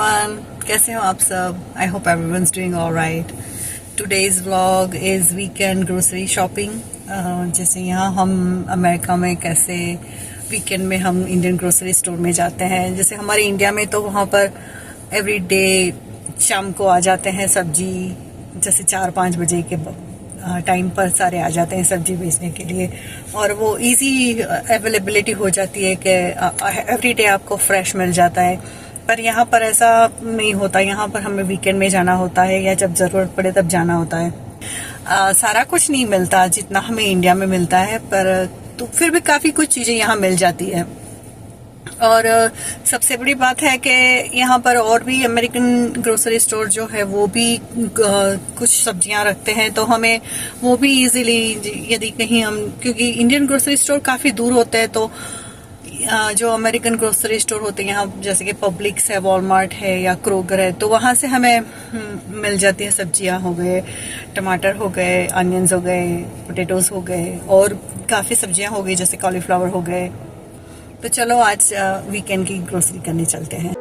Everyone, कैसे हो आप सब? I hope everyone's doing alright. Today's vlog is weekend grocery shopping. जैसे यहाँ हम अमेरिका में कैसे वीकेंड में हम इंडियन ग्रोसरी स्टोर में जाते हैं, जैसे हमारे इंडिया में तो वहाँ पर एवरी डे शाम को आ जाते हैं सब्जी, जैसे 4-5 बजे के टाइम पर सारे आ जाते हैं सब्जी बेचने के लिए, और वो इजी अवेलेबिलिटी हो जाती है कि एवरी डे आपको फ्रेश मिल जाता है। पर यहाँ पर ऐसा नहीं होता, यहाँ पर हमें वीकेंड में जाना होता है या जब ज़रूरत पड़े तब जाना होता है। सारा कुछ नहीं मिलता जितना हमें इंडिया में मिलता है, पर तो फिर भी काफ़ी कुछ चीज़ें यहाँ मिल जाती है। और सबसे बड़ी बात है कि यहाँ पर और भी अमेरिकन ग्रोसरी स्टोर जो है वो भी कुछ सब्जियां रखते हैं, तो हमें वो भी इजीली, यदि कहीं हम, क्योंकि इंडियन ग्रोसरी स्टोर काफ़ी दूर होते हैं, तो जो अमेरिकन ग्रोसरी स्टोर होते हैं यहाँ, जैसे कि पब्लिक्स है, वॉलमार्ट है या क्रोगर है, तो वहाँ से हमें मिल जाती है सब्जियां। हो गए टमाटर, हो गए अनियंस, हो गए पोटैटोज, हो गए और काफ़ी सब्जियां हो गई, जैसे कॉलीफ्लावर हो गए। तो चलो आज वीकेंड की ग्रोसरी करने चलते हैं।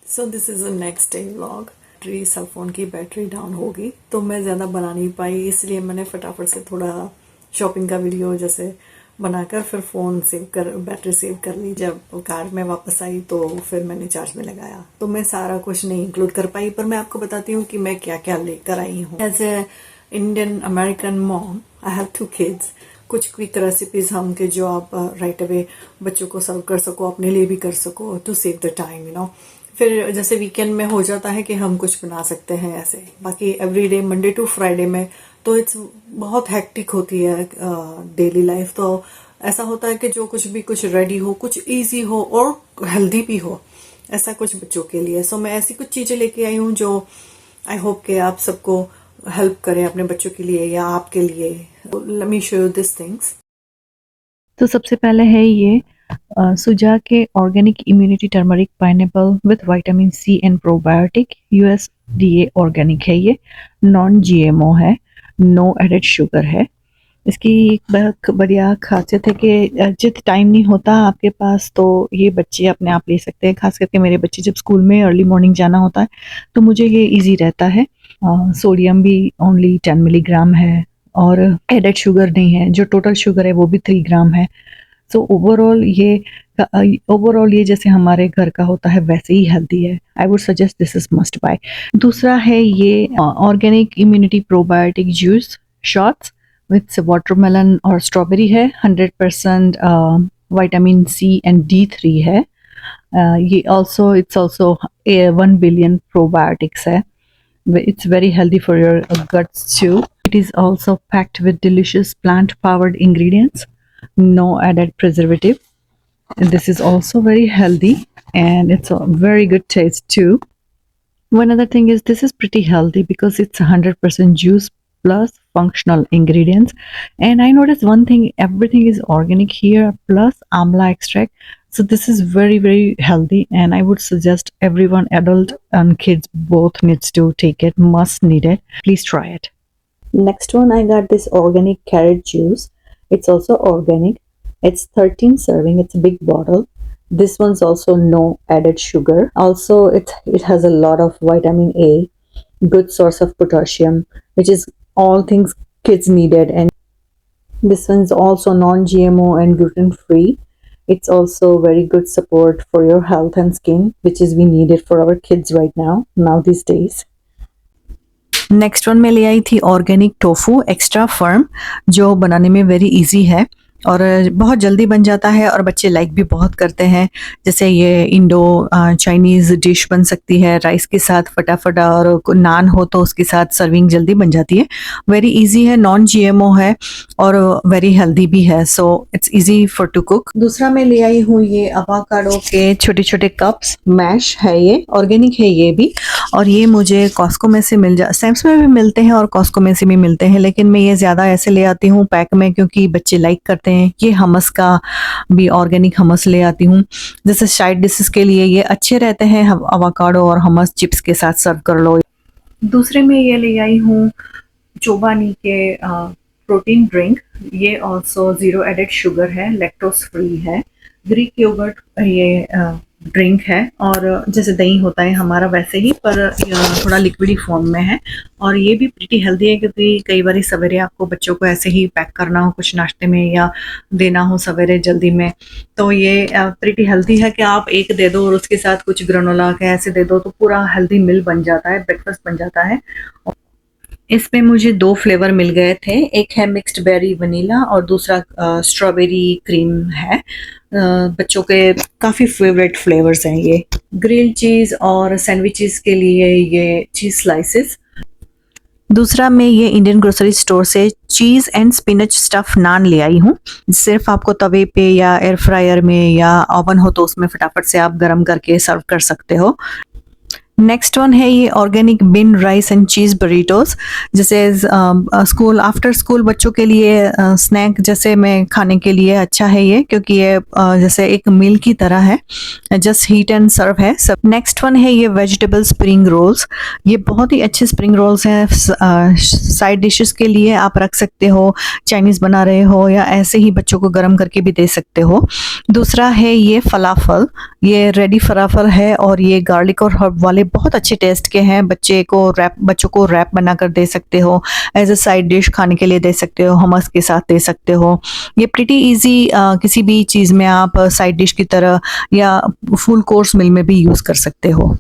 So this is the next day vlog. Cell phone की बैटरी डाउन होगी तो मैं ज़्यादा बना नहीं पाई, इसलिए मैंने फटाफट से थोड़ा शॉपिंग का वीडियो जैसे बनाकर फिर फ़ोन सेव कर, बैटरी सेव कर ली। जब कार में वापस आई तो फिर मैंने चार्ज में लगाया, तो मैं सारा कुछ नहीं इंक्लूड कर पाई, पर मैं आपको बताती हूँ कि मैं क्या क्या लेकर आई हूँ। As a Indian American mom, I have 2 kids. कुछ क्विक रेसिपीज हम के जो आप राइट अवे बच्चों को सर्व कर सको, अपने लिए भी कर सको, to save the time, you know. फिर जैसे वीकेंड में हो जाता है कि हम कुछ बना सकते हैं ऐसे। बाकी every day Monday to Friday में तो इट्स बहुत हेक्टिक होती है डेली लाइफ, तो ऐसा होता है कि जो कुछ भी कुछ रेडी हो, कुछ इजी हो और हेल्दी भी हो, ऐसा कुछ बच्चों के लिए। सो मैं ऐसी कुछ चीज़ें लेके आई हूँ जो आई होप कि आप सबको हेल्प करें अपने बच्चों के लिए या आपके लिए। Let me show you this things. तो सबसे पहले है ये सुजा के organic immunity turmeric pineapple with vitamin C and probiotic, USDA organic है, ये नॉन जीएमओ है, नो एडेड शुगर है। इसकी एक बहुत बढ़िया खासियत है कि जित टाइम नहीं होता आपके पास तो ये बच्चे अपने आप ले सकते हैं। खास करके मेरे बच्चे जब स्कूल में अर्ली मॉर्निंग जाना होता है तो मुझे ये इजी रहता है। सोडियम भी ओनली 10 मिलीग्राम है और एडेड शुगर नहीं है, जो टोटल शुगर है वो भी 3 ग्राम है। सो ओवरऑल ये जैसे हमारे घर का होता है वैसे ही हेल्दी है। I would suggest this is must buy. दूसरा है ये organic immunity probiotic juice shots with watermelon और स्ट्रॉबेरी है, 100% विटामिन सी एंड D3 है। ये इट्स ऑल्सो 1 बिलियन प्रोबायोटिक्स है। It's very healthy for your guts too. It is also packed with delicious plant-powered ingredients, no added preservative. And this is also very healthy and it's a very good taste too. One other thing is this is pretty healthy because it's 100% juice plus functional ingredients. And I noticed one thing, everything is organic here plus amla extract. So this is very, very healthy and I would suggest everyone, adult and kids both needs to take it, must need it. Please try it. Next one, I got this organic carrot juice. It's also organic. It's 13 serving. It's a big bottle. This one's also no added sugar. Also, it has a lot of vitamin A, good source of potassium, which is all things kids needed. And this one's also non-GMO and gluten-free. It's also very good support for your health and skin, which is we need it for our kids right now these days. Next one मैं ले आई थी organic tofu extra firm, जो बनाने में very easy है और बहुत जल्दी बन जाता है और बच्चे लाइक भी बहुत करते हैं। जैसे ये इंडो चाइनीज़ डिश बन सकती है राइस के साथ फटाफट, और नान हो तो उसके साथ सर्विंग जल्दी बन जाती है। वेरी इजी है, नॉन जीएमओ है और वेरी हेल्दी भी है, so it's easy for to cook. दूसरा मैं ले आई हूँ ये अवाकाडो के छोटे छोटे कप्स, मैश है, ये ऑर्गेनिक है ये भी, और ये मुझे कॉस्को में से सैम्स में भी मिलते हैं और कॉस्को में से भी मिलते हैं, लेकिन मैं ये ज़्यादा ऐसे ले आती हूँ पैक में क्योंकि बच्चे लाइक करते हैं। ये हमस का भी ऑर्गेनिक हमस ले आती हूँ, जैसे साइड डिशेस के लिए ये अच्छे रहते हैं। अवाकाडो और हमस चिप्स के साथ सर्व कर लो। दूसरे में ये ले आई हूँ चोबानी के प्रोटीन ड्रिंक। ये ऑल्सो 0 एडेड शुगर है, लैक्टोज फ्री है, ग्रीक योगर्ट ये ड्रिंक है, और जैसे दही होता है हमारा वैसे ही, पर थोड़ा लिक्विडी फॉर्म में है, और ये भी प्रीटी हेल्दी है क्योंकि कई बार सवेरे आपको बच्चों को ऐसे ही पैक करना हो कुछ नाश्ते में या देना हो सवेरे जल्दी में, तो ये प्रीटी हेल्दी है कि आप एक दे दो और उसके साथ कुछ ग्रेनोला के ऐसे दे दो तो पूरा हेल्दी मील बन जाता है, ब्रेकफास्ट बन जाता है। इसमें मुझे 2 फ्लेवर मिल गए थे, एक है मिक्स्ड बेरी वनीला और दूसरा स्ट्रॉबेरी क्रीम है। बच्चों के काफ़ी फेवरेट फ्लेवर्स हैं ये। ग्रिल्ड चीज़ और सैंडविचेस के लिए ये चीज़ स्लाइसेस। दूसरा मैं ये इंडियन ग्रोसरी स्टोर से चीज़ एंड स्पिनच स्टफ नान ले आई हूँ। सिर्फ आपको तवे पे या एयर फ्रायर में या ओवन हो तो उसमें फटाफट से आप गर्म करके सर्व कर सकते हो। नेक्स्ट वन है ये organic bean rice and cheese burritos, जैसे स्कूल आफ्टर स्कूल बच्चों के लिए स्नैक जैसे में खाने के लिए अच्छा है ये, क्योंकि ये जैसे एक मील की तरह है, जस्ट हीट एंड सर्व है सब। नेक्स्ट वन है ये वेजिटेबल स्प्रिंग रोल्स। ये बहुत ही अच्छे स्प्रिंग रोल्स हैं, साइड डिशेस के लिए आप रख सकते हो, चाइनीज़ बना रहे हो या ऐसे ही बच्चों को गर्म करके भी दे सकते हो। दूसरा है ये फलाफल, ये रेडी फलाफल है और ये गार्लिक और हर्ब वाले बहुत अच्छे टेस्ट के हैं। बच्चों को रैप बनाकर दे सकते हो, एज अ साइड डिश खाने के लिए दे सकते हो, हमस के साथ दे सकते हो। ये प्रिटी इजी किसी भी चीज़ में आप साइड डिश की तरह या फुल कोर्स मील में भी यूज़ कर सकते हो।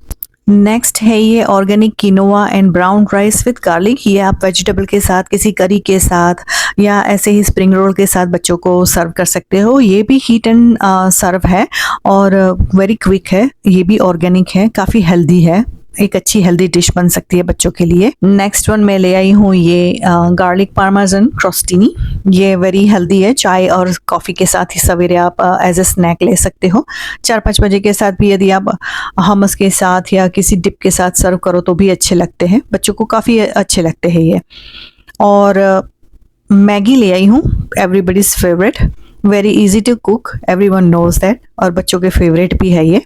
नेक्स्ट है ये organic quinoa and brown rice with garlic. ये आप वेजिटेबल के साथ, किसी करी के साथ या ऐसे ही स्प्रिंग रोल के साथ बच्चों को सर्व कर सकते हो। ये भी हीट एंड सर्व है और वेरी क्विक है, ये भी ऑर्गेनिक है, काफ़ी हेल्दी है, एक अच्छी हेल्दी डिश बन सकती है बच्चों के लिए। नेक्स्ट वन मैं ले आई हूँ ये गार्लिक पार्मेसन क्रोस्टिनी। ये वेरी हेल्दी है, चाय और कॉफ़ी के साथ ही सवेरे आप एज ए स्नैक ले सकते हो। 4-5 बजे के साथ भी यदि आप हमस के साथ या किसी डिप के साथ सर्व करो तो भी अच्छे लगते हैं, बच्चों को काफ़ी अच्छे लगते हैं ये। और मैगी ले आई हूँ, everybody's favourite, very easy to cook, everyone knows that, और बच्चों के फेवरेट भी है ये।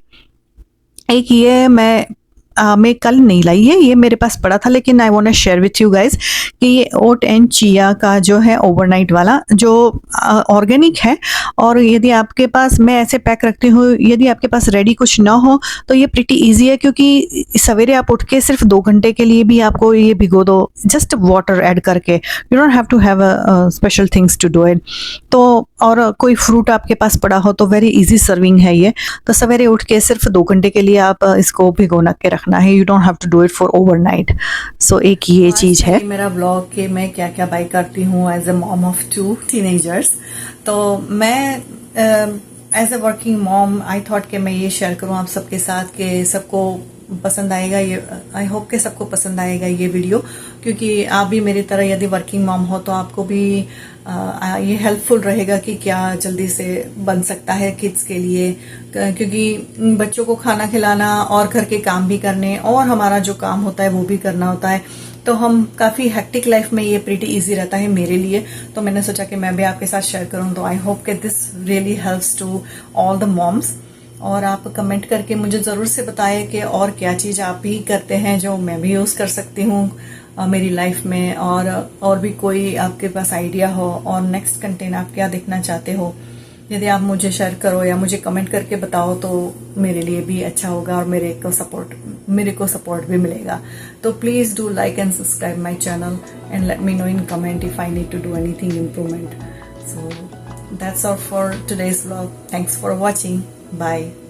एक ये मैं कल नहीं लाई है, ये मेरे पास पड़ा था, लेकिन I want to share with you guys कि ये ओट एंड चिया का जो है ओवरनाइट वाला जो ऑर्गेनिक है, और यदि आपके पास, मैं ऐसे पैक रखती हूँ, यदि आपके पास रेडी कुछ ना हो तो ये प्रिटी इजी है, क्योंकि सवेरे आप उठ के सिर्फ 2 घंटे के लिए भी आपको ये भिगो दो, जस्ट वाटर ऐड करके, you don't have to have special things to do it. तो और कोई फ्रूट आपके पास पड़ा हो तो वेरी इजी सर्विंग है ये, तो सवेरे उठ के सिर्फ 2 घंटे के लिए आप इसको भिगोना के रखना है, you don't have to do it for overnight. So एक ये चीज है। मेरा ब्लॉग के मैं क्या क्या बाय करती हूँ as a mom of 2 teenagers, तो मैं as a working mom I thought कि मैं ये शेयर करूँ आप सबके साथ कि सबको पसंद आएगा ये, आई होप कि सबको पसंद आएगा ये वीडियो, क्योंकि आप भी मेरी तरह यदि वर्किंग मॉम हो तो आपको भी ये हेल्पफुल रहेगा कि क्या जल्दी से बन सकता है किड्स के लिए, क्योंकि बच्चों को खाना खिलाना और घर के काम भी करने और हमारा जो काम होता है वो भी करना होता है, तो हम काफ़ी हेक्टिक लाइफ में ये प्रीटी इजी रहता है मेरे लिए, तो मैंने सोचा कि मैं भी आपके साथ शेयर करूं, तो आई होप कि this really helps to all the moms. और आप कमेंट करके मुझे ज़रूर से बताएं कि और क्या चीज़ आप भी करते हैं जो मैं भी यूज़ कर सकती हूँ मेरी लाइफ में, और भी कोई आपके पास आइडिया हो और नेक्स्ट कंटेंट आप क्या देखना चाहते हो, यदि आप मुझे शेयर करो या मुझे कमेंट करके बताओ तो मेरे लिए भी अच्छा होगा और मेरे को सपोर्ट भी मिलेगा. तो please do like and subscribe my channel and let me know in comment if I need to do anything improvement. So that's all for today's vlog. Thanks for watching. Bye.